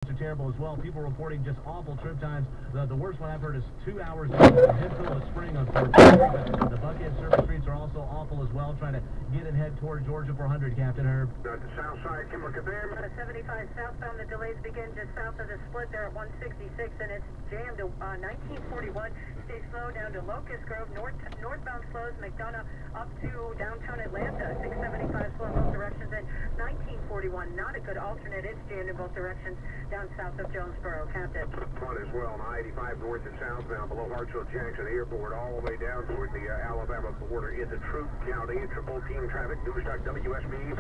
Are terrible as well. People reporting just awful trip times. The worst one I've heard is 2 hours in the middle of spring on 14th. But the Buckhead surface streets are also awful as well. Trying to get and head toward Georgia 400, Captain Herb. The south side, Kimberly there. 75 southbound, the delays begin just south of the split there at 166, and it's jammed to 1941. Stay slow down to Locust Grove. Northbound slows McDonough up to downtown Atlanta. 675 slow in both directions, and 1941 not a good alternate. It's jammed in both directions down south of Jonesboro. Captain. Fun as well. I-85 north and southbound below Hartsville-Jackson Airport all the way down toward the Alabama border into Troup County. Triple team traffic. Newstalk WSB.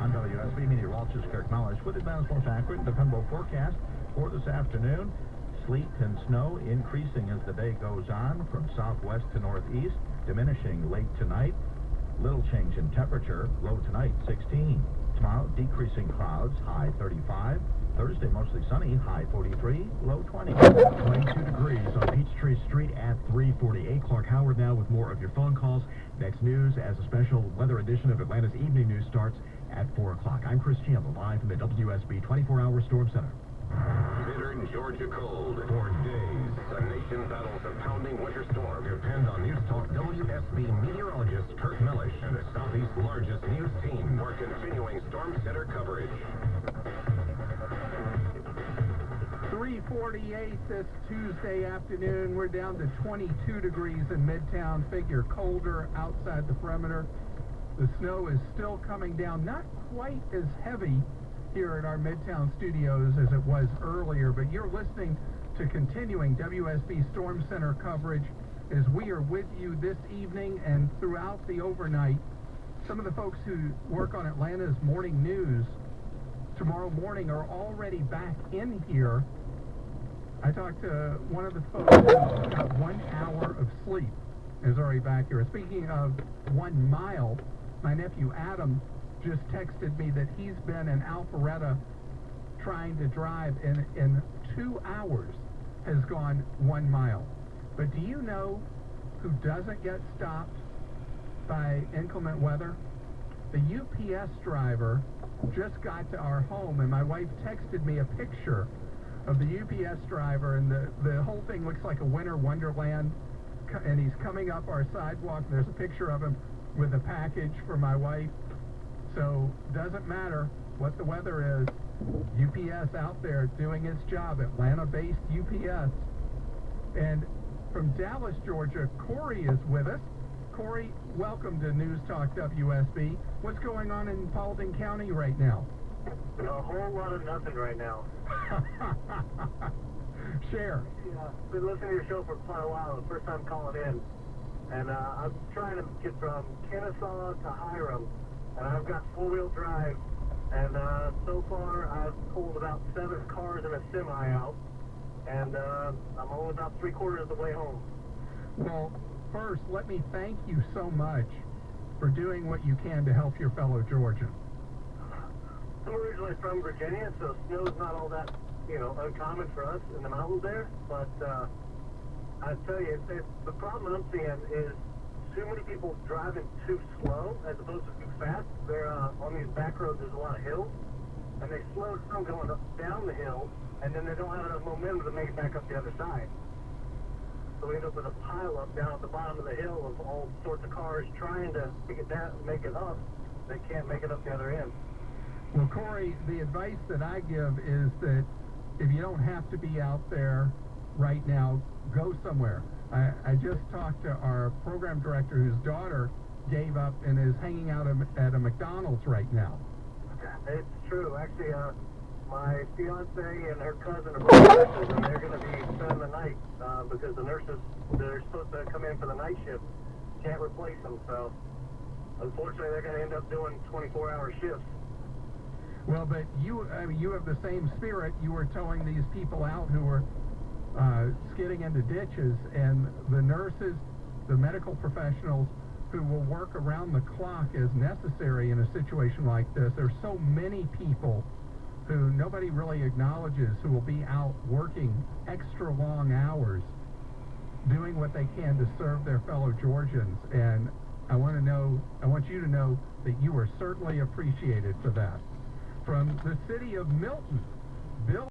On WSB meteorologist Kirk Mallers with advanced most accurate and dependable forecast for this afternoon. Sleet and snow increasing as the day goes on from southwest to northeast, diminishing late tonight. Little change in temperature, low tonight 16. Tomorrow, decreasing clouds, high 35. Thursday, mostly sunny, high 43, low 20. 22 degrees on Peachtree Street at 348. Clark Howard now with more of your phone calls. Next news as a special weather edition of Atlanta's Evening News starts at 4 o'clock. I'm Chris Chandler, live from the WSB 24-hour Storm Center. Bitter Georgia cold. For days, the nation battles a pounding winter storm. Depend on News Talk WSB meteorologist Kurt Mellish and the Southeast's largest news team for continuing Storm Center coverage. 3:48 this Tuesday afternoon. We're down to 22 degrees in Midtown. Figure colder outside the perimeter. The snow is still coming down, not quite as heavy here at our Midtown studios as it was earlier, but you're listening to continuing WSB Storm Center coverage as we are with you this evening and throughout the overnight. Some of the folks who work on Atlanta's morning news tomorrow morning are already back in here. I talked to one of the folks who got 1 hour of sleep, is already back here. Speaking of 1 mile, my nephew Adam just texted me that he's been in Alpharetta trying to drive in 2 hours, has gone 1 mile. But do you know who doesn't get stopped by inclement weather? The UPS driver just got to our home, and my wife texted me a picture of the UPS driver, and the whole thing looks like a winter wonderland, and he's coming up our sidewalk. There's a picture of him with a package for my wife. So doesn't matter what the weather is, UPS out there doing its job, Atlanta-based UPS. And from Dallas, Georgia, Corey is with us. Corey, welcome to News Talk WSB. What's going on in Paulding County right now? A whole lot of nothing right now. Share. Yeah, been listening to your show for quite a while. The first time calling in, and I'm trying to get from Kennesaw to Hiram, and I've got 4-wheel drive, and so far I've pulled about 7 cars and a semi out, and I'm only about 3/4 of the way home. Well, first, let me thank you so much for doing what you can to help your fellow Georgian. I'm originally from Virginia, so snow's not all that, uncommon for us in the mountains there. But I tell you, the problem I'm seeing is too many people driving too slow as opposed to too fast. They're on these back roads. There's a lot of hills, and they slow down going down the hill, and then they don't have enough momentum to make it back up the other side. So we end up with a pile up down at the bottom of the hill of all sorts of cars trying to make it down, make it up. They can't make it up the other end. Well, Corey, the advice that I give is that if you don't have to be out there right now, go somewhere. I just talked to our program director whose daughter gave up and is hanging out at a McDonald's right now. It's true. Actually, my fiance and her cousin are both nurses, and they're going to be spending the night because the nurses, they're supposed to come in for the night shift, can't replace them. So, unfortunately, they're going to end up doing 24-hour shifts. Well, but you have the same spirit. You were towing these people out who were skidding into ditches, and the nurses, the medical professionals who will work around the clock as necessary in a situation like this. There's so many people who nobody really acknowledges who will be out working extra long hours doing what they can to serve their fellow Georgians, and I want you to know that you are certainly appreciated for that. From the city of Milton, Bill